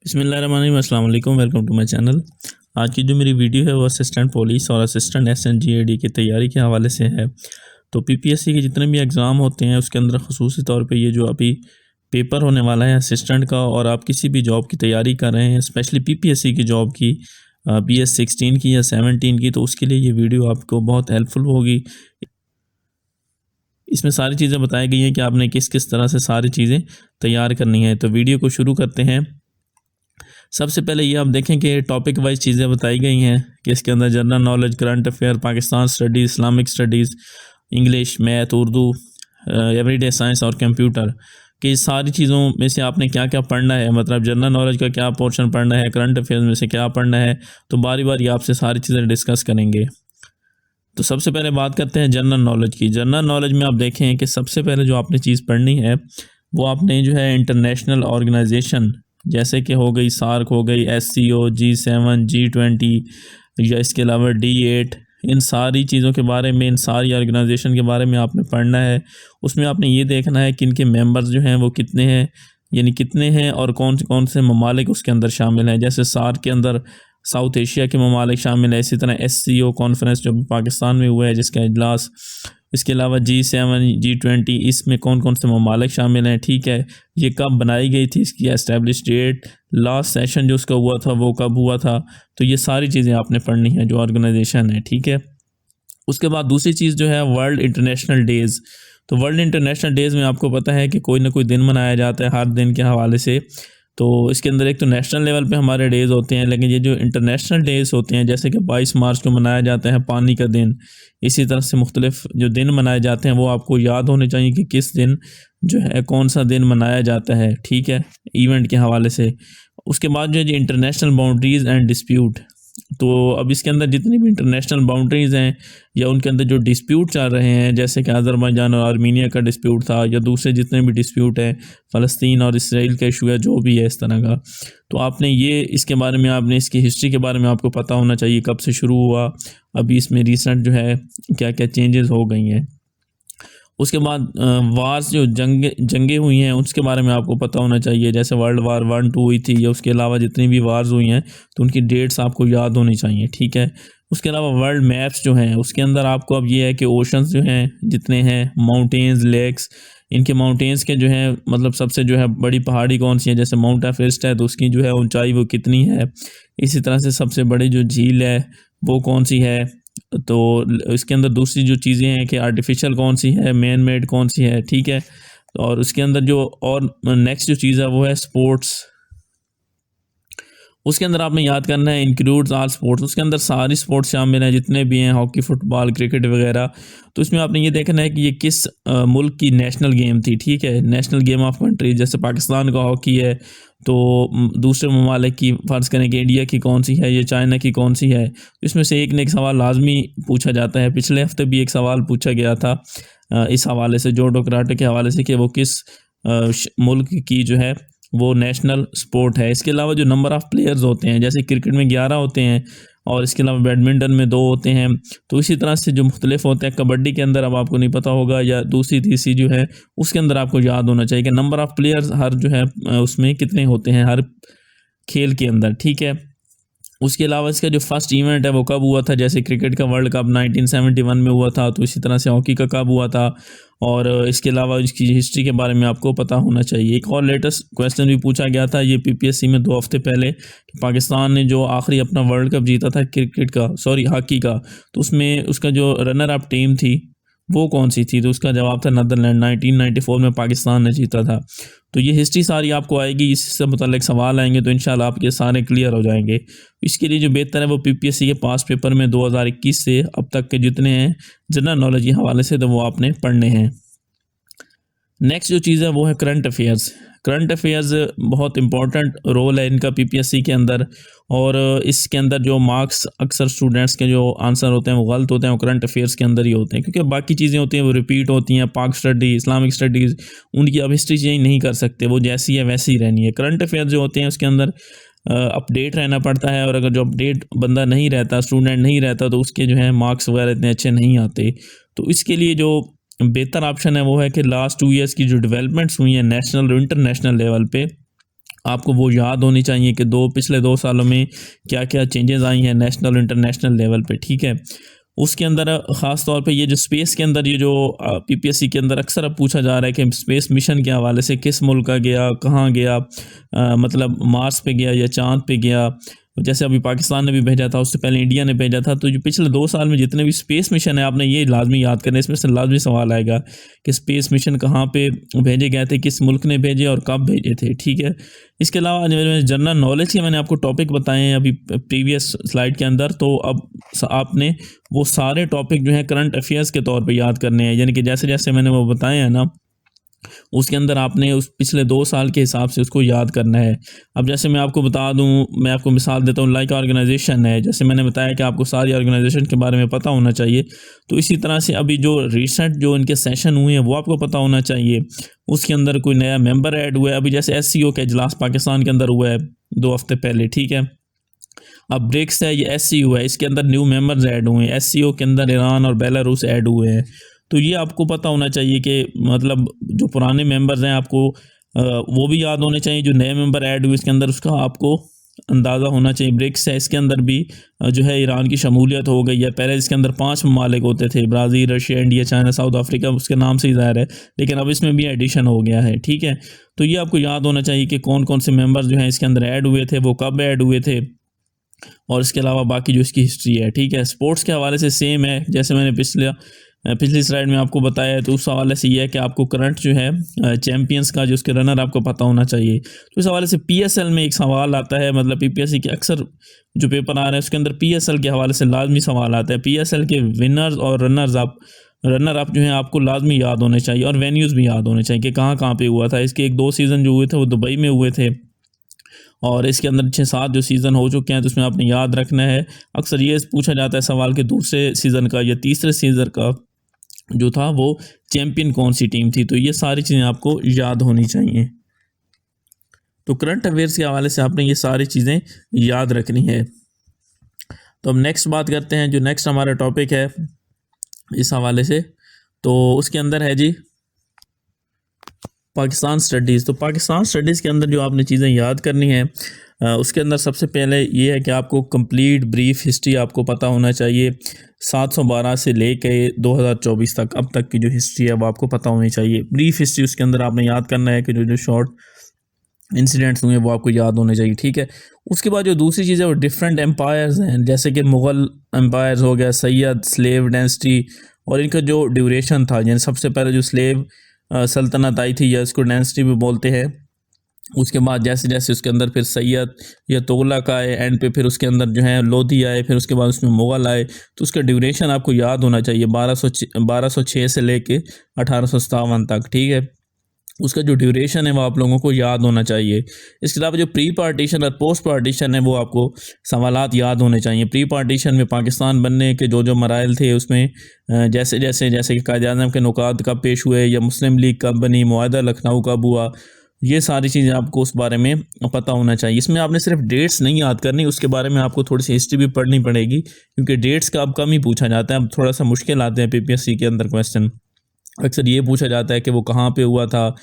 बिस्मिल्लाहिर्रहमानिर्रहीम, अस्सलाम वालेकुम, वेलकम टू माय चैनल। आज की जो मेरी वीडियो है वो असिस्टेंट पुलिस और असिस्टेंट एसएनजीएडी की तैयारी के हवाले से है। तो पीपीएससी के जितने भी एग्ज़ाम होते हैं उसके अंदर ख़ुसूसी तौर पे ये जो अभी पेपर होने वाला है असिस्टेंट का, और आप किसी भी जॉब की तैयारी कर रहे हैं, स्पेशली पीपीएससी की जॉब की, बीएस 16 की या 17 की, तो उसके लिए ये वीडियो आपको बहुत हेल्पफुल होगी। इसमें सारी चीज़ें बताई गई हैं कि आपने किस किस तरह से सारी चीज़ें तैयार करनी है। तो वीडियो को शुरू करते हैं। सबसे पहले ये आप देखें कि टॉपिक वाइज चीज़ें बताई गई हैं कि इसके अंदर general knowledge, current affair, Pakistan studies, Islamic studies, English, math, Urdu, everyday science और कंप्यूटर की सारी चीज़ों में से आपने क्या क्या पढ़ना है, मतलब जनरल नॉलेज का क्या पोर्शन पढ़ना है, करंट अफेयर्स में से क्या पढ़ना है। तो बारी बारी आपसे सारी चीज़ें डिस्कस करेंगे। तो सबसे पहले बात करते हैं जनरल नॉलेज की। जनरल नॉलेज में आप देखें कि सबसे पहले जो आपने चीज़ पढ़नी है वो आपने जो है इंटरनेशनल ऑर्गेनाइजेशन, जैसे कि हो गई सार्क, हो गई SCO, G7, G20 या इसके अलावा D8, इन सारी चीज़ों के बारे में, इन सारी ऑर्गेनाइजेशन के बारे में आपने पढ़ना है। उसमें आपने ये देखना है कि इनके मेंबर्स जो हैं वो कितने हैं, यानी कितने हैं और कौन कौन से ममालिक उसके अंदर शामिल हैं। जैसे सार्क के अंदर साउथ एशिया के ममालिक शामिल है। इसी तरह SCO कॉन्फ्रेंस जो पाकिस्तान में हुआ है जिसका इजलास, इसके अलावा G7, G20, इसमें कौन कौन से ममालिक शामिल हैं। ठीक है, ये कब बनाई गई थी, इसकी एस्टेब्लिश डेट, लास्ट सेशन जो उसका हुआ था वो कब हुआ था। तो ये सारी चीज़ें आपने पढ़नी है जो ऑर्गेनाइजेशन है। ठीक है, उसके बाद दूसरी चीज़ जो है वर्ल्ड इंटरनेशनल डेज़। तो वर्ल्ड इंटरनेशनल डेज़ में आपको पता है कि कोई ना कोई दिन मनाया जाता है हर दिन के हवाले से। तो इसके अंदर एक तो नेशनल लेवल पे हमारे डेज़ होते हैं, लेकिन ये जो इंटरनेशनल डेज़ होते हैं, जैसे कि 22 मार्च को मनाया जाता है पानी का दिन, इसी तरह से मुख्तलिफ जो दिन मनाए जाते हैं वो आपको याद होने चाहिए कि किस दिन जो है कौन सा दिन मनाया जाता है। ठीक है, इवेंट के हवाले से। उसके बाद जो है इंटरनेशनल बाउंड्रीज़ एंड डिस्प्यूट। तो अब इसके अंदर जितनी भी इंटरनेशनल बाउंड्रीज़ हैं या उनके अंदर जो डिस्प्यूट चल रहे हैं, जैसे कि अज़रबैजान और आर्मीनिया का डिस्प्यूट था, या दूसरे जितने भी डिस्प्यूट हैं, फ़लस्तीन और इसराइल का इशू है, जो भी है इस तरह का, तो आपने ये इसके बारे में, आपने इसकी हिस्ट्री के बारे में आपको पता होना चाहिए, कब से शुरू हुआ, अभी इसमें रिसेंट जो है क्या क्या चेंजेस हो गई हैं। उसके बाद वार्स, जो जंगें हुई हैं उसके बारे में आपको पता होना चाहिए, जैसे वर्ल्ड वार 1-2 हुई थी, या उसके अलावा जितनी भी वार्स हुई हैं तो उनकी डेट्स आपको याद होनी चाहिए। ठीक है, उसके अलावा वर्ल्ड मैप्स जो हैं उसके अंदर आपको अब ये है कि ओशंस जो हैं जितने हैं, माउंटेन्स, लेक्स, इनके माउंटेन्स के जो है मतलब सबसे जो है बड़ी पहाड़ी कौन सी है, जैसे माउंट एवरेस्ट है तो उसकी जो है ऊंचाई वो कितनी है। इसी तरह से सबसे बड़ी जो झील है वो कौन सी है। तो इसके अंदर दूसरी जो चीज़ें हैं कि आर्टिफिशियल कौन सी है, मैन मेड कौन सी है। ठीक है, और उसके अंदर जो और नेक्स्ट जो चीज़ है वो है स्पोर्ट्स। उसके अंदर आपने याद करना है इंक्लूड्स ऑल स्पोर्ट्स, उसके अंदर सारी स्पोर्ट्स शामिल हैं जितने भी हैं, हॉकी, फुटबॉल, क्रिकेट वगैरह। तो इसमें आपने ये देखना है कि ये किस मुल्क की नेशनल गेम थी। ठीक है, नेशनल गेम ऑफ कंट्री, जैसे पाकिस्तान का हॉकी है तो दूसरे ममालिक की फ़र्ज़ करें कि इंडिया की कौन सी है, ये चाइना की कौन सी है। तो इसमें से एक ने एक सवाल लाजमी पूछा जाता है। पिछले हफ्ते भी एक सवाल पूछा गया था इस हवाले से, जोडो कराटे के हवाले से, कि वो किस मुल्क की जो है वो नेशनल स्पोर्ट है। इसके अलावा जो नंबर ऑफ़ प्लेयर्स होते हैं, जैसे क्रिकेट में 11 होते हैं और इसके अलावा बैडमिंटन में 2 होते हैं। तो इसी तरह से जो मुख्तलिफ होते हैं, कबड्डी के अंदर अब आपको नहीं पता होगा, या दूसरी तीसरी जो है उसके अंदर आपको याद होना चाहिए कि नंबर ऑफ़ प्लेयर्स हर जो है उसमें कितने होते हैं हर खेल के अंदर। ठीक है, उसके अलावा इसका जो फर्स्ट इवेंट है वो कब हुआ था, जैसे क्रिकेट का वर्ल्ड कप 1971 में हुआ था, तो इसी तरह से हॉकी का कब हुआ था। और इसके अलावा इसकी हिस्ट्री के बारे में आपको पता होना चाहिए। एक और लेटेस्ट क्वेश्चन भी पूछा गया था ये पीपीएससी में 2 हफ्ते पहले, कि पाकिस्तान ने जो आखिरी अपना वर्ल्ड कप जीता था क्रिकेट का, सॉरी हॉकी का, तो उसमें उसका जो रनर अप टीम थी वो कौन सी थी। तो उसका जवाब था नीदरलैंड, 1994 में पाकिस्तान ने जीता था। तो ये हिस्ट्री सारी आपको आएगी, इससे मुताल्लिक सवाल आएंगे तो इंशाल्लाह आपके सारे क्लियर हो जाएंगे। इसके लिए जो बेहतर है वो पीपीएससी के पास पेपर में 2021 से अब तक के जितने हैं जनरल नॉलेज के हवाले से, तो वो आपने पढ़ने हैं। नेक्स्ट जो चीज़ है वो है करंट अफेयर्स। करंट अफेयर्स बहुत इंपॉर्टेंट रोल है इनका पीपीएससी के अंदर, और इसके अंदर जो मार्क्स अक्सर स्टूडेंट्स के जो आंसर होते हैं वो गलत होते हैं, वो करंट अफेयर्स के अंदर ही होते हैं, क्योंकि बाकी चीज़ें होती हैं वो रिपीट होती हैं। पाक स्टडी, इस्लामिक स्टडीज़, उनकी अब हिस्ट्री चेंज नहीं कर सकते, वो जैसी है वैसी ही रहनी है। करंट अफेयर्स जो होते हैं उसके अंदर अपडेट रहना पड़ता है, और अगर जो अपडेट बंदा नहीं रहता, स्टूडेंट नहीं रहता, तो उसके जो है मार्क्स वगैरह इतने अच्छे नहीं आते। तो इसके लिए जो बेहतर ऑप्शन है वो है कि लास्ट 2 ईयर्स की जो डेवलपमेंट्स हुई हैं नेशनल और इंटरनेशनल लेवल पे, आपको वो याद होनी चाहिए कि पिछले 2 सालों में क्या क्या चेंजेस आई हैं नेशनल और इंटरनेशनल लेवल पे, ठीक है। उसके अंदर ख़ास तौर पे ये जो स्पेस के अंदर ये जो पीपीएससी के अंदर अक्सर अब पूछा जा रहा है कि स्पेस मिशन के हवाले से किस मुल्क का गया, कहाँ गया, मतलब मार्स पे गया या चाँद पे गया। जैसे अभी पाकिस्तान ने भी भेजा था, उससे पहले इंडिया ने भेजा था। तो जो पिछले 2 साल में जितने भी स्पेस मिशन है, आपने ये लाजमी याद करना है। इसमें से लाजमी सवाल आएगा कि स्पेस मिशन कहाँ पे भेजे गए थे, किस मुल्क ने भेजे और कब भेजे थे, ठीक है। इसके अलावा जनरल नॉलेज के मैंने आपको टॉपिक बताए हैं अभी प्रीवियस स्लाइड के अंदर। तो अब आपने वो सारे टॉपिक जो है करंट अफेयर्स के तौर पे याद करने हैं, यानी कि जैसे जैसे मैंने वो बताए हैं ना, उसके अंदर आपने उस पिछले 2 साल के हिसाब से उसको याद करना है। अब जैसे मैं आपको बता दूं, मैं आपको मिसाल देता हूं, लाइक ऑर्गेनाइजेशन है, जैसे मैंने बताया कि आपको सारी ऑर्गेनाइजेशन के बारे में पता होना चाहिए। तो इसी तरह से अभी जो रिसेंट जो इनके सेशन हुए हैं वो आपको पता होना चाहिए। उसके अंदर कोई नया मेंबर ऐड हुआ है, अभी जैसे SCO का इजलास पाकिस्तान के अंदर हुआ है 2 हफ्ते पहले, ठीक है। अब ब्रिक्स है, ये SCO है, इसके अंदर न्यू मेंबर्स ऐड हुए हैं। SCO के अंदर ईरान और बेलारूस ऐड हुए हैं। तो ये आपको पता होना चाहिए कि मतलब जो पुराने मेंबर्स हैं आपको वो भी याद होने चाहिए, जो नए मेंबर ऐड हुए इसके अंदर उसका आपको अंदाज़ा होना चाहिए। ब्रिक्स है, इसके अंदर भी जो है ईरान की शमूलियत हो गई है। पहले इसके अंदर 5 ममालिक होते थे, Brazil, Russia, India, China, south Africa, उसके नाम से ही ज़ाहिर है, लेकिन अब इसमें भी एडिशन हो गया है, ठीक है। तो ये आपको याद होना चाहिए कि कौन कौन से मेंबर्स जो हैं इसके अंदर ऐड हुए थे, वो कब ऐड हुए थे, और इसके अलावा बाकी जो इसकी हिस्ट्री है, ठीक है। स्पोर्ट्स के हवाले से सेम है, जैसे मैंने पिछली स्लाइड में आपको बताया है। तो उस हवाले से ये है कि आपको करंट जो है चैम्पियंस का जो उसके रनर आपको पता होना चाहिए। तो इस हवाले से PSL में एक सवाल आता है, मतलब PPSC के अक्सर जो पेपर आ रहे हैं उसके अंदर PSL के हवाले से लाजमी सवाल आता है। PSL के विनर्स और रनर अप जो हैं आपको लाजमी याद होने चाहिए, और वेन्यूज़ भी याद होने चाहिए कि कहाँ कहाँ पे हुआ था। इसके 1-2 सीज़न जो हुए थे वो दुबई में हुए थे, और इसके अंदर 6-7 जो सीज़न हो चुके हैं। तो उसमें आपने याद रखना है। अक्सर ये पूछा जाता है सवाल कि दूसरे सीज़न का या तीसरे सीज़न का जो था वो चैम्पियन कौन सी टीम थी। तो ये सारी चीज़ें आपको याद होनी चाहिए। तो करंट अफेयर्स के हवाले से आपने ये सारी चीज़ें याद रखनी है। तो अब नेक्स्ट बात करते हैं, जो नेक्स्ट हमारा टॉपिक है इस हवाले से, तो उसके अंदर है जी पाकिस्तान स्टडीज़। तो पाकिस्तान स्टडीज़ के अंदर जो आपने चीज़ें याद करनी है, उसके अंदर सबसे पहले ये है कि आपको कंप्लीट ब्रीफ हिस्ट्री आपको पता होना चाहिए। 712 से लेके 2024 तक अब तक की जो हिस्ट्री है वो आपको पता होनी चाहिए। ब्रीफ हिस्ट्री उसके अंदर आपने याद करना है कि जो जो शॉर्ट इंसिडेंट्स हुए वो आपको याद होने चाहिए, ठीक है। उसके बाद जो दूसरी चीज़ है वो डिफरेंट एम्पायर्स हैं, जैसे कि मुग़ल एम्पायर्स हो गया, सैयद, स्लेव डायनेस्टी, और इनका जो ड्यूरेशन था। यानी सबसे पहले जो स्लेव सल्तनत आई थी, या इसको डायनेस्टी भी बोलते हैं। उसके बाद जैसे जैसे उसके अंदर फिर सैयद या तुगलक आए, एंड पे फिर उसके अंदर जो है लोधी आए, फिर उसके बाद उसमें मुग़ल आए। तो उसका ड्यूरेशन आपको याद होना चाहिए 1206 से लेके 1857 तक, ठीक है। उसका जो ड्यूरेशन है वो आप लोगों को याद होना चाहिए। इसके अलावा जो प्री पार्टीशन और पोस्ट पार्टीशन है वो आपको सवालात याद होने चाहिए। प्री पार्टीशन में पाकिस्तान बनने के जो जो मराइल थे उसमें जैसे जैसे कि कायद-ए-आज़म के नुकात कब पेश हुए, या मुस्लिम लीग कब बनी, मुआहदा लखनऊ कब हुआ, ये सारी चीज़ें आपको उस बारे में पता होना चाहिए। इसमें आपने सिर्फ डेट्स नहीं याद करनी, उसके बारे में आपको थोड़ी सी हिस्ट्री भी पढ़नी पड़ेगी, क्योंकि डेट्स का अब कम ही पूछा जाता है। अब थोड़ा सा मुश्किल आते हैं PPSC के अंदर क्वेश्चन। अक्सर ये पूछा जाता है कि वो कहाँ पे हुआ था,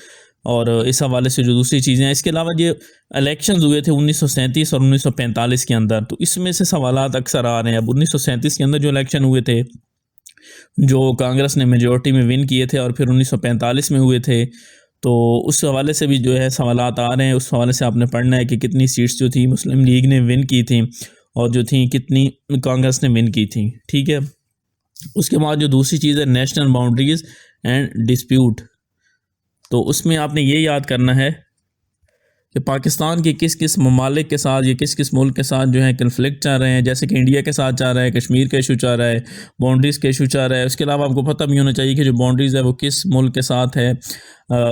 और इस हवाले से जो दूसरी चीज़ें हैं। इसके अलावा ये इलेक्शंस हुए थे 1937 और 1945 के अंदर, तो इसमें से सवालात अक्सर आ रहे हैं। अब 1937 के अंदर जो इलेक्शन हुए थे, जो कांग्रेस ने मेजॉरिटी में विन किए थे, और फिर 1945 में हुए थे, तो उस हवाले से भी जो है सवालात आ रहे हैं। उस हवाले से आपने पढ़ना है कि कितनी सीट्स जो थी मुस्लिम लीग ने विन की थी, और जो थी कितनी कांग्रेस ने विन की थी, ठीक है। उसके बाद जो दूसरी चीज़ है नेशनल बाउंड्रीज़ एंड डिस्प्यूट, तो उसमें आपने ये याद करना है कि पाकिस्तान के किस किस ममालिक के साथ, ये किस किस मुल्क के साथ जो है कन्फ्लिक्ट चल रहे हैं। जैसे कि इंडिया के साथ चल रहा है, कश्मीर का इशू चल रहा है, बाउंड्रीज़ का इशू चल रहा है। उसके अलावा आपको पता भी होना चाहिए कि जो बाउंड्रीज़ है वो किस मुल्क के साथ है।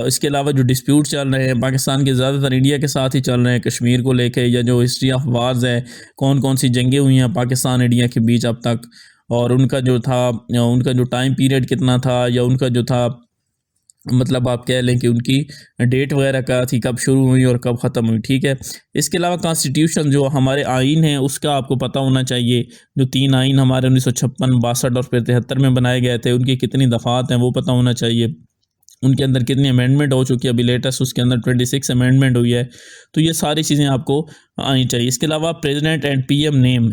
इसके अलावा जो डिस्प्यूट चल रहे हैं पाकिस्तान के, ज़्यादातर इंडिया के साथ ही चल रहे हैं कश्मीर को लेके, या जो हिस्ट्री ऑफ वार्स है, कौन कौन सी जंगें हुई हैं पाकिस्तान इंडिया के बीच अब तक, और उनका जो टाइम पीरियड कितना था, या उनका जो था मतलब आप कह लें कि उनकी डेट वगैरह क्या थी, कब शुरू हुई और कब ख़त्म हुई, ठीक है। इसके अलावा कॉन्स्टिट्यूशन जो हमारे आइन है उसका आपको पता होना चाहिए। जो 3 आइन हमारे 1956, 62 और फिर 73 में बनाए गए थे, उनकी कितनी दफ़ात हैं वो पता होना चाहिए। उनके अंदर कितनी अमेंडमेंट हो चुकी है, अभी लेटेस्ट उसके अंदर 26 अमेंडमेंट हुई है। तो ये सारी चीज़ें आपको आनी चाहिए। इसके अलावा प्रेसिडेंट एंड पीएम नेम,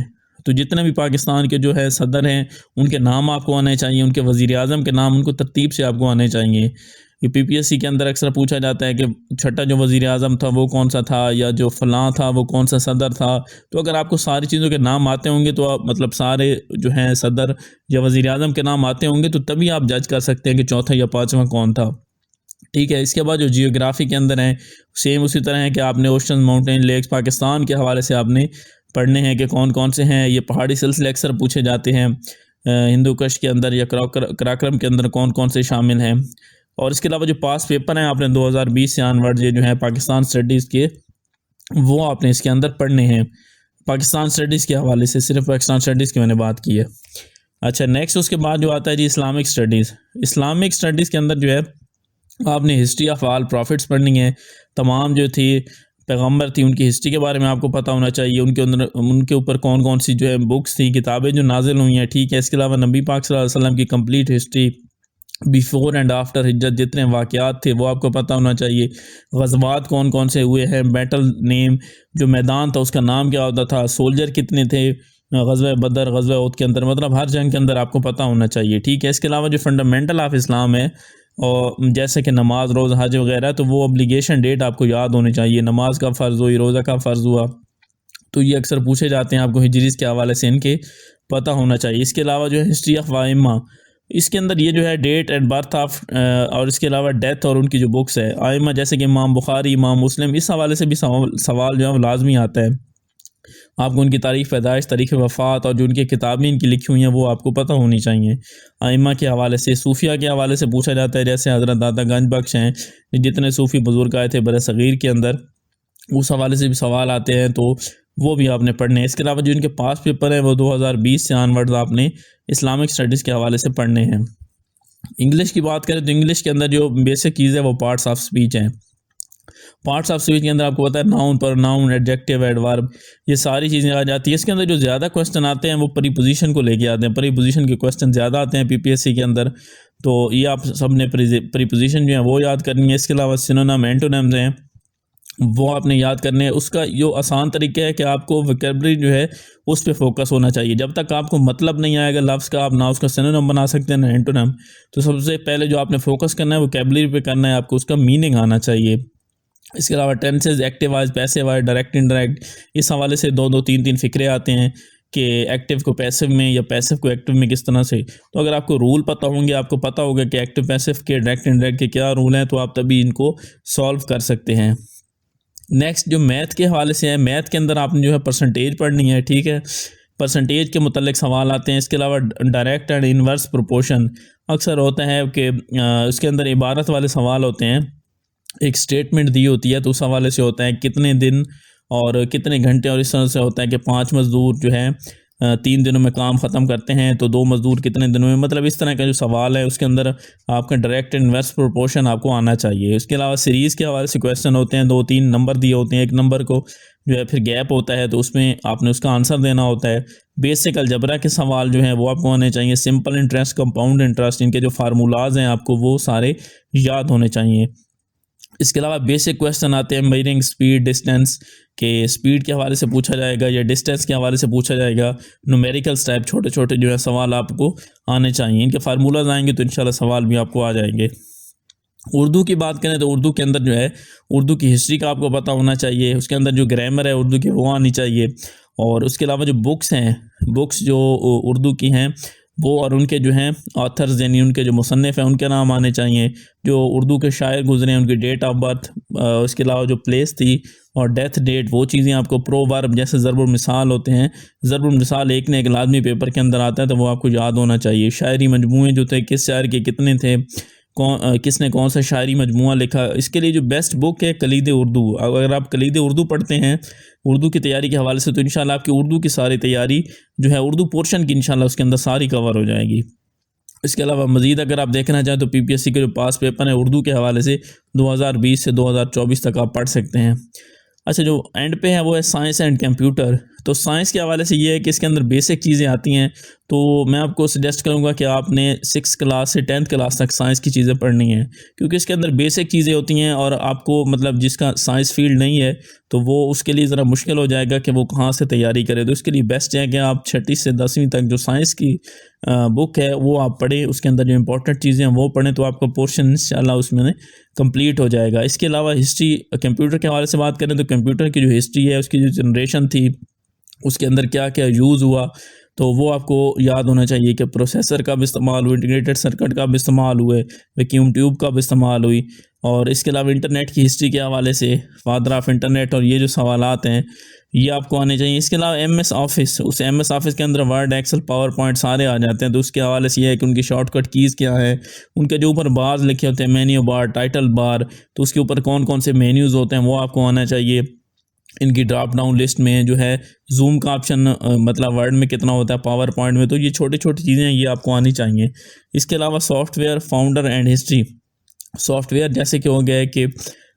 तो जितने भी पाकिस्तान के जो है सदर हैं उनके नाम आपको आने चाहिए, उनके वज़ीर आज़म के नाम उनको तरतीब से आपको आने चाहिए। ये पीपीएससी के अंदर अक्सर पूछा जाता है कि छठा जो वज़ीर आज़म था वो कौन सा था, या जो फ़लाँ था वो कौन सा सदर था। तो अगर आपको सारी चीज़ों के नाम आते होंगे तो आप मतलब सारे जो हैं सदर या वज़ीर आज़म के नाम आते होंगे तो तभी आप जज कर सकते हैं कि चौथा या पाँचवा कौन था। ठीक है। इसके बाद जो जियोग्राफी के अंदर है सेम उसी तरह है कि आपने ओशन, माउंटेन, लेक्स पाकिस्तान के हवाले से आपने पढ़ने हैं कि कौन कौन से हैं। ये पहाड़ी सिलसिले अक्सर पूछे जाते हैं। हिंदू कश के अंदर या कराक्रम के अंदर कौन कौन से शामिल हैं। और इसके अलावा जो पास पेपर हैं आपने 2020 से ऑनवर्ड ये जो है पाकिस्तान स्टडीज़ के, वो आपने इसके अंदर पढ़ने हैं पाकिस्तान स्टडीज़ के हवाले से। सिर्फ पाकिस्तान स्टडीज़ की मैंने बात की है। अच्छा, नेक्स्ट उसके बाद जो आता है जी इस्लामिक स्टडीज़। इस्लामिक स्टडीज़ के अंदर जो है आपने हिस्ट्री ऑफ आल प्रॉफिट्स पढ़नी है। तमाम जो थी पैगंबर थी उनकी हिस्ट्री के बारे में आपको पता होना चाहिए। उनके अंदर उनके ऊपर कौन कौन सी जो है बुक्स थी, किताबें जो नाजिल हुई हैं। ठीक है। इसके अलावा नबी पाक सल्लल्लाहु अलैहि वसल्लम की complete history, before and after हिज्रत जितने वाक़यात थे वो आपको पता होना चाहिए। ग़ज़वात कौन कौन से हुए हैं, बैटल नेम, जो मैदान था उसका नाम क्या होता था, सोल्जर कितने थे ग़ज़वा बदर, ग़ज़वा उहद के अंदर, मतलब हर जंग के अंदर आपको पता होना चाहिए। ठीक है। इसके अलावा जो फंडामेंटल ऑफ इस्लाम है और जैसे कि नमाज, रोज़, हज वगैरह, तो वो ऑब्लिगेशन डेट आपको याद होनी चाहिए। नमाज का फ़र्ज़ हुई, रोज़ा का फ़र्ज़ हुआ, तो ये अक्सर पूछे जाते हैं। आपको हिजरीज़ के हवाले से इनके पता होना चाहिए। इसके अलावा जो है हिस्ट्री ऑफ आइम्मा, इसके अंदर ये जो है डेट एंड बर्थ ऑफ और इसके अलावा डेथ और उनकी जो बुक्स है आइम्मा, जैसे कि इमाम बुखारी, इमाम मुस्लिम, इस हवाले से भी सवाल जो है लाजमी आता है। आपको उनकी तारीख़ पैदाइश, तारीख़ वफ़ात और जो उनकी किताबें इनकी लिखी हुई हैं वो आपको पता होनी चाहिए। आइम्मा के हवाले से, सूफिया के हवाले से पूछा जाता है, जैसे हज़रत दादा गंज बख्श हैं, जितने सूफ़ी बुज़ुर्ग आए थे बरसग़ीर के अंदर, उस हवाले से भी सवाल आते हैं, तो वो भी आपने पढ़ने हैं। इसके अलावा जो इनके पास पेपर हैं वो 2020 से ऑनवर्ड्स आपने इस्लामिक स्टडीज़ के हवाले से पढ़ने हैं। इंग्लिश की बात करें तो इंग्लिश के अंदर जो बेसिक चीज़ है वो पार्ट्स ऑफ स्पीच हैं। पार्ट्स ऑफ स्पीच के अंदर आपको पता है नाउन, प्रोनाउन, एडजेक्टिव, एडवर्ब, ये सारी चीज़ें आ जाती है। इसके अंदर जो ज़्यादा क्वेश्चन आते हैं वो प्रीपोजिशन को लेके आते हैं। प्रीपोजिशन के क्वेश्चन ज़्यादा आते हैं पीपीएससी के अंदर, तो ये आप सब ने प्रीपोजिशन जो है वो याद करनी है। इसके अलावा सिनोनिम, एंटोनिम्स हैं, वो आपने याद करने हैं। उसका जो आसान तरीका है कि आपको वोकैबुलरी जो है उस पर फोकस होना चाहिए। जब तक आपको मतलब नहीं आएगा लफ्ज़ का, आप ना उसका सिनोनिम बना सकते हैं ना एंटोनिम। तो सबसे पहले जो आपने फोकस करना है वोकैबुलरी पे करना है, आपको उसका मीनिंग आना चाहिए। इसके अलावा tenses, active voice, passive voice, direct, indirect, इस हवाले से दो दो तीन तीन फ़िक्रे आते हैं कि एक्टिव को पैसिव में या पैसिव को एक्टिव में किस तरह से। तो अगर आपको रूल पता होंगे, आपको पता होगा कि एक्टिव पैसिव के, डायरेक्ट इनडायरेक्ट के क्या रूल हैं, तो आप तभी इनको सॉल्व कर सकते हैं। नेक्स्ट जो मैथ के हवाले से है, मैथ के अंदर आपने जो है परसेंटेज पढ़नी है। ठीक है। परसेंटेज के मुतल्लिक सवाल आते हैं। इसके अलावा डायरेक्ट एंड इन्वर्स प्रोपोर्शन अक्सर होता है कि उसके अंदर इबारत वाले सवाल होते हैं। एक स्टेटमेंट दी होती है तो उस हवाले से होता है कितने दिन और कितने घंटे, और इस तरह से होता है कि 5 मज़दूर जो है 3 दिनों में काम ख़त्म करते हैं तो 2 मज़दूर कितने दिनों में, मतलब इस तरह का जो सवाल है उसके अंदर आपका डायरेक्ट इन्वर्स प्रोपोर्शन आपको आना चाहिए। इसके अलावा सीरीज़ के हवाले से क्वेश्चन होते हैं, 2-3 नंबर दिए होते हैं, एक नंबर को जो है फिर गैप होता है तो उसमें आपने उसका आंसर देना होता है। बेसिक अलजबरा के सवाल जो हैं वो आपको आने चाहिए। सिंपल इंटरेस्ट, कंपाउंड इंटरेस्ट, इनके जो फार्मूलाज हैं आपको वो सारे याद होने चाहिए। इसके अलावा बेसिक क्वेश्चन आते हैं मेजरिंग स्पीड, डिस्टेंस, के स्पीड के हवाले से पूछा जाएगा या डिस्टेंस के हवाले से पूछा जाएगा। न्यूमेरिकल्स टाइप छोटे छोटे जो है सवाल आपको आने चाहिए। इनके फार्मूलाज आएंगे तो इंशाल्लाह सवाल भी आपको आ जाएंगे। उर्दू की बात करें तो उर्दू के अंदर जो है उर्दू की हिस्ट्री का आपको पता होना चाहिए। उसके अंदर जो ग्रामर है उर्दू की वो आनी चाहिए। और उसके अलावा जो बुक्स हैं, बुक्स जो उर्दू की हैं वो और उनके जो हैं ऑथर्स यानी उनके जो मुसन्निफ़ हैं उनके नाम आने चाहिए। जो उर्दू के शायर गुजरे हैं उनकी डेट ऑफ बर्थ, उसके अलावा जो प्लेस थी और डेथ डेट, वो चीज़ें आपको प्रोवर्ब जैसे ज़रबुल मिसाल होते हैं, ज़रबुल मिसाल एक ने एक लाजमी पेपर के अंदर आता है तो वो आपको याद होना चाहिए। शायरी मजमूए जो थे, किस शायर के कितने थे, किसने कौन सा शायरी मजमूआ लिखा। इसके लिए जो बेस्ट बुक है कलीद उर्दू। अगर आप कलीद उर्दू पढ़ते हैं उर्दू की तैयारी के हवाले से तो इंशाल्लाह आपकी उर्दू की सारी तैयारी जो है उर्दू पोर्शन की इंशाल्लाह उसके अंदर सारी कवर हो जाएगी। इसके अलावा मज़ीद अगर आप देखना चाहें तो पीपीएससी के जो पास पेपर है उर्दू के हवाले से 2020 से 2024 तक आप पढ़ सकते हैं। अच्छा, जो एंड पे है वो है साइंस एंड कंप्यूटर। तो साइंस के हवाले से ये है कि इसके अंदर बेसिक चीज़ें आती हैं, तो मैं आपको सजेस्ट करूँगा कि आपने 6th क्लास से 10th क्लास तक साइंस की चीज़ें पढ़नी हैं, क्योंकि इसके अंदर बेसिक चीज़ें होती हैं और आपको मतलब जिसका साइंस फील्ड नहीं है तो वो उसके लिए ज़रा मुश्किल हो जाएगा कि वो कहाँ से तैयारी करे। तो इसके लिए बेस्ट है कि आप 6ठी से 10वीं तक जो साइंस की बुक है वो आप पढ़ें, उसके अंदर जो इंपॉर्टेंट चीज़ें हैं वो पढ़ें, तो आपका पोर्शन इंशाल्लाह उसमें कंप्लीट हो जाएगा। इसके अलावा हिस्ट्री, कंप्यूटर के हवाले से बात करें तो कंप्यूटर की जो हिस्ट्री है, उसकी जो जनरेशन थी, उसके अंदर क्या क्या यूज़ हुआ, तो वो आपको याद होना चाहिए कि प्रोसेसर का भी इस्तेमाल हुआ, इंटीग्रेटेड सर्किट का भी इस्तेमाल हुए, वैक्यूम ट्यूब का भी इस्तेमाल हुई। और इसके अलावा इंटरनेट की हिस्ट्री के हवाले से फादर ऑफ इंटरनेट और ये जो सवालात हैं ये आपको आने चाहिए। इसके अलावा MS ऑफिस, उस MS ऑफिस के अंदर वर्ड, एक्सेल, पावर पॉइंट सारे आ जाते हैं, तो उसके हवाले से ये है कि उनकी शॉर्टकट कीज़ क्या है, उनके जो ऊपर बार्स लिखे होते हैं, मेन्यू बार, टाइटल बार, तो उसके ऊपर कौन कौन से मेन्यूज़ होते हैं वो आपको आना चाहिए। इनकी ड्रॉप डाउन लिस्ट में जो है जूम का ऑप्शन मतलब वर्ड में कितना होता है, पावर पॉइंट में, तो ये छोटी छोटी चीज़ें हैं, ये आपको आनी चाहिए। इसके अलावा software founder and history, software जैसे कि हो गया है कि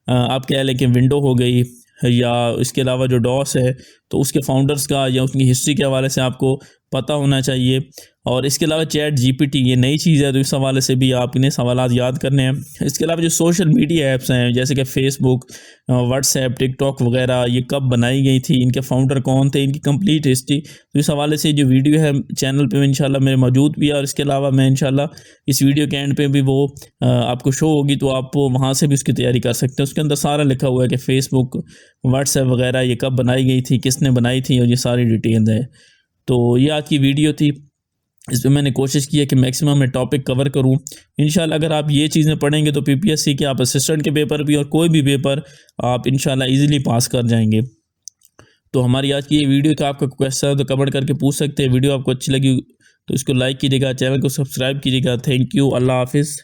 आप कह लें कि विंडो हो गई, या इसके अलावा जो डॉस है तो उसके फाउंडर्स का या उसकी हिस्ट्री के हवाले से आपको पता होना चाहिए। और इसके अलावा चैट GPT ये नई चीज़ है, तो इस हवाले से भी आप इन्हें सवालात याद करने हैं। इसके अलावा जो सोशल मीडिया ऐप्स हैं जैसे कि फेसबुक, व्हाट्सएप, टिकटॉक वगैरह, ये कब बनाई गई थी, इनके फाउंडर कौन थे, इनकी कंप्लीट हिस्ट्री, तो इस हवाले से जो वीडियो है चैनल पे इंशाल्लाह मेरे मौजूद भी है। और इसके अलावा मैं इंशाल्लाह इस वीडियो के एंड पे भी वो आपको शो होगी, तो आप वहाँ से भी उसकी तैयारी कर सकते हैं। उसके अंदर सारा लिखा हुआ है कि फ़ेसबुक, व्हाट्सएप वगैरह ये कब बनाई गई थी, किसने बनाई थी, और ये सारी डिटेल है। तो ये आज की वीडियो थी, इसमें मैंने कोशिश की है कि मैक्सिमम मैं टॉपिक कवर करूं। इंशाल्लाह अगर आप ये चीज़ें पढ़ेंगे तो PPSC के आप असिस्टेंट के पेपर भी और कोई भी पेपर आप इंशाल्लाह इजीली पास कर जाएंगे। तो हमारी आज की ये वीडियो का आपका क्वेश्चन है तो कमेंट करके पूछ सकते हैं। वीडियो आपको अच्छी लगी तो इसको लाइक कीजिएगा, चैनल को सब्सक्राइब कीजिएगा। थैंक यू, अल्लाह हाफिज़।